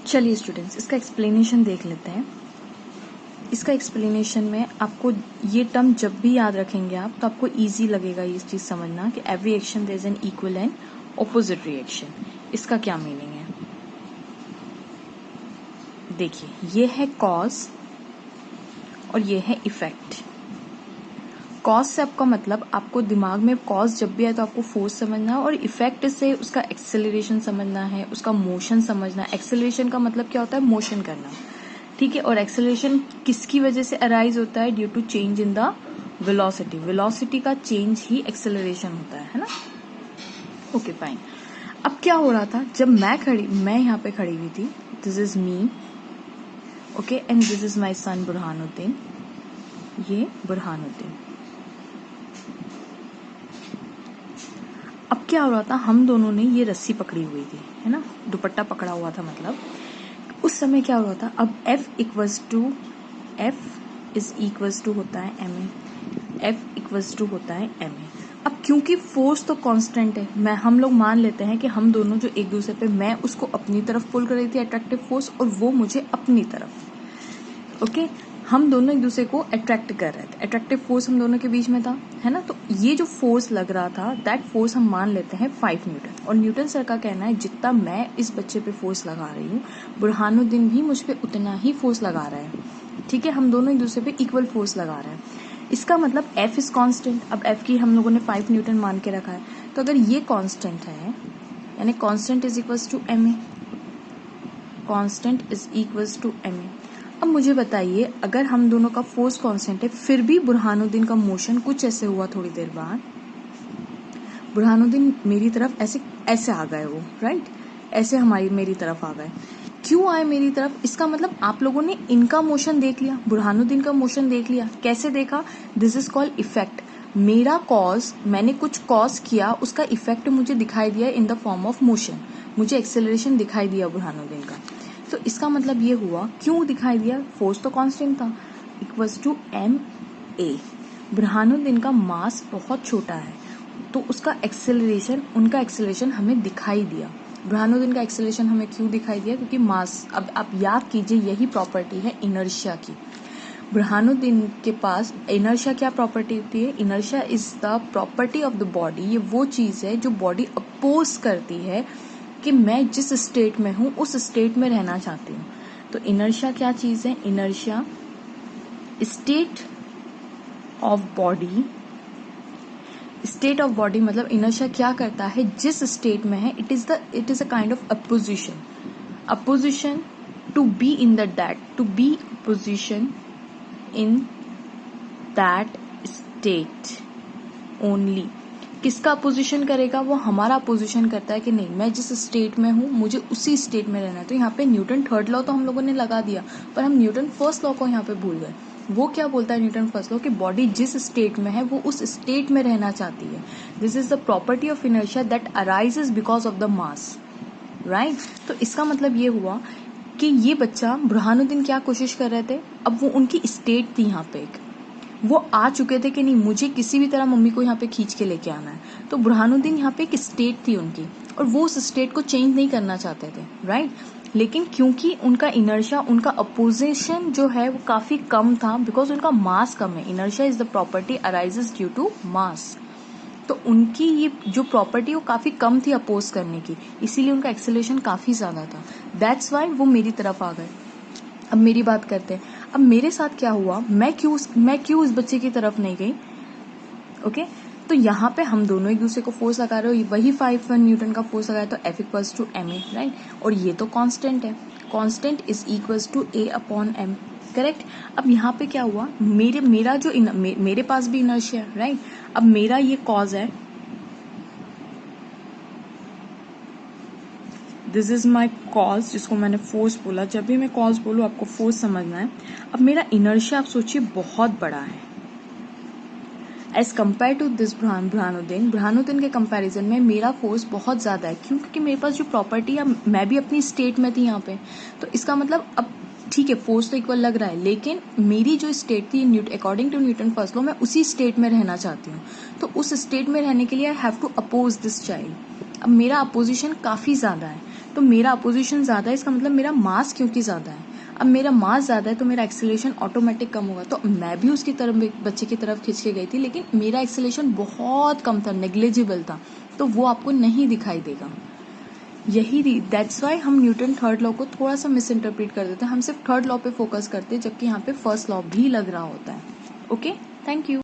चलिए स्टूडेंट्स, इसका एक्सप्लेनेशन देख लेते हैं। इसका एक्सप्लेनेशन में आपको ये टर्म जब भी याद रखेंगे आप, तो आपको इजी लगेगा ये चीज़ समझना कि every action there is an equal and opposite reaction. इसका क्या मीनिंग है? देखिए, ये है कॉज और ये है इफेक्ट। कॉज से आपका मतलब, आपको दिमाग में कॉज जब भी आए तो आपको फोर्स समझना है, और इफेक्ट से उसका एक्सेलरेशन समझना है, उसका मोशन समझना है। एक्सेलरेशन का मतलब क्या होता है? मोशन करना, ठीक है। और एक्सेलरेशन किसकी वजह से अराइज होता है? Due to change in the velocity. Velocity का चेंज ही एक्सेलरेशन होता है ना। Okay fine. अब क्या हो रहा था जब मैं यहाँ पे खड़ी हुई थी, this is me, okay, and this is my son Burhanuddin. ये बुरहानुद्दीन। अब क्या हो रहा था, हम दोनों ने ये रस्सी पकड़ी हुई थी, है ना, दुपट्टा पकड़ा हुआ था। मतलब उस समय क्या हो रहा था, अब F इज इक्वल्स टू होता है ma, F इक्वल्स टू होता है ma। अब क्योंकि फोर्स तो कांस्टेंट है, हम लोग मान लेते हैं कि हम दोनों जो एक दूसरे पे, मैं उसको अपनी तरफ पुल कर रही थी अट्रैक्टिव फोर्स, और वो मुझे अपनी तरफ, ओके। हम दोनों एक दूसरे को अट्रैक्ट कर रहे थे, अट्रैक्टिव फोर्स हम दोनों के बीच में था, है ना। तो ये जो फोर्स लग रहा था, दैट फोर्स हम मान लेते हैं 5 न्यूटन। और न्यूटन सर का कहना है जितना मैं इस बच्चे पे फोर्स लगा रही हूँ, बुरहानुद्दीन भी मुझ पे उतना ही फोर्स लगा रहा है, ठीक है। हम दोनों एक दूसरे पे इक्वल फोर्स लगा रहे हैं। इसका मतलब F इज कांस्टेंट। अब F की हम लोगों ने 5 न्यूटन मान के रखा है, तो अगर ये कांस्टेंट है, यानी constant is equals to ma, constant is equals to ma। अब मुझे बताइए, अगर हम दोनों का फोर्स कांस्टेंट है, फिर भी बुरहानुद्दीन का मोशन कुछ ऐसे हुआ, थोड़ी देर बाद बुरहानुद्दीन मेरी तरफ ऐसे आ गए वो, राइट, ऐसे मेरी तरफ आ गए। क्यों आए मेरी तरफ? इसका मतलब आप लोगों ने इनका मोशन देख लिया, बुरहानुद्दीन का मोशन देख लिया। कैसे देखा? This is called effect. मेरा कॉज, मैंने कुछ कॉज किया, उसका इफेक्ट मुझे दिखाई दिया in the form of motion. मुझे एक्सेलरेशन दिखाई दिया बुरहानुद्दीन का। तो इसका मतलब ये हुआ, क्यों दिखाई दिया? फोर्स तो कांस्टेंट था, इक्वल्स टू ma। बुरहानुद्दीन का मास बहुत छोटा है, तो उसका एक्सेलरेशन, उनका एक्सेलरेशन हमें दिखाई दिया। बुरहानुद्दीन का एक्सेलरेशन हमें क्यों दिखाई दिया? क्योंकि मास, अब आप याद कीजिए, यही प्रॉपर्टी है इनर्शिया की। बुरहानुद्दीन के पास इनर्शिया क्या प्रॉपर्टी होती है? Inertia is the property of the body. ये वो चीज है जो बॉडी अपोज करती है कि मैं जिस स्टेट में हूं उस स्टेट में रहना चाहती हूँ। तो इनर्शिया क्या चीज है? Inertia state of body. State of body मतलब इनर्शिया क्या करता है, जिस स्टेट में है, it is a kind of opposition to be in that state only. किसका अपोजिशन करेगा? वो हमारा अपोजिशन करता है कि नहीं, मैं जिस स्टेट में हूं मुझे उसी स्टेट में रहना है। तो यहाँ पे न्यूटन थर्ड लॉ तो हम लोगों ने लगा दिया, पर हम न्यूटन फर्स्ट लॉ को यहाँ पे भूल गए। वो क्या बोलता है न्यूटन फर्स्ट लॉ? कि बॉडी जिस स्टेट में है वो उस स्टेट में रहना चाहती है। This is the property of inertia that arises because of the mass, right. तो इसका मतलब ये हुआ कि ये बच्चा, बुरहानुद्दीन क्या कोशिश कर रहे थे, अब वो उनकी स्टेट थी यहाँ पे, वो आ चुके थे कि नहीं, मुझे किसी भी तरह मम्मी को यहाँ पे खींच के लेके आना है। तो बुरहानुद्दीन यहाँ पे एक स्टेट थी उनकी, और वो उस स्टेट को चेंज नहीं करना चाहते थे, राइट। लेकिन क्योंकि उनका इनर्शिया, उनका अपोजिशन जो है वो काफी कम था, बिकॉज उनका मास कम है। Inertia is the property arises due to mass. तो उनकी ये जो प्रॉपर्टी वो काफी कम थी अपोज करने की, इसीलिए उनका एक्सेलरेशन काफी ज्यादा था। दैट्स वाई वो मेरी तरफ आ गए। अब मेरी बात करते हैं, अब मेरे साथ क्या हुआ, मैं क्यों इस बच्चे की तरफ नहीं गई, ओके। तो यहाँ पे हम दोनों एक दूसरे को फोर्स लगा रहे हो, वही 5 न्यूटन का फोर्स लगाया, तो F equals to ma, right. और ये तो कांस्टेंट है, constant is equals to a upon m, correct. अब यहाँ पे क्या हुआ, मेरे पास भी इनर्शिया है, राइट। अब मेरा ये कॉज है, दिस इज माई कॉज, जिसको मैंने फोर्स बोला। जब भी मैं कॉज बोलूँ आपको फोर्स समझना है। अब मेरा इनर्शिया आप सोचिए बहुत बड़ा है as compare to this Burhanuddin के कंपैरिजन में मेरा फोर्स बहुत ज्यादा है। क्यों? क्योंकि मेरे पास जो प्रॉपर्टी है, मैं भी अपनी स्टेट में थी यहाँ पे। तो इसका मतलब, अब ठीक है, फोर्स तो इक्वल लग रहा है, लेकिन मेरी जो स्टेट थी according to Newton first law, मैं उसी स्टेट में रहना चाहती हूँ। तो उस स्टेट में रहने के लिए I have to oppose this child. अब मेरा अपोजिशन काफी ज्यादा है, तो मेरा अपोजिशन ज़्यादा है, इसका मतलब मेरा मास क्योंकि ज़्यादा है। अब मेरा मास ज़्यादा है तो मेरा एक्सेलरेशन ऑटोमेटिक कम होगा। तो मैं भी उसकी तरफ, बच्चे की तरफ खींच के गई थी, लेकिन मेरा एक्सेलरेशन बहुत कम था, नेग्लिजिबल था, तो वो आपको नहीं दिखाई देगा। यही दैट्स वाई हम न्यूटन थर्ड लॉ को थोड़ा सा मिस इंटरप्रेट कर देते हैं। हम सिर्फ थर्ड लॉ पे फोकस करते हैं, जबकि यहाँ पे फर्स्ट लॉ भी लग रहा होता है। Okay, thank you.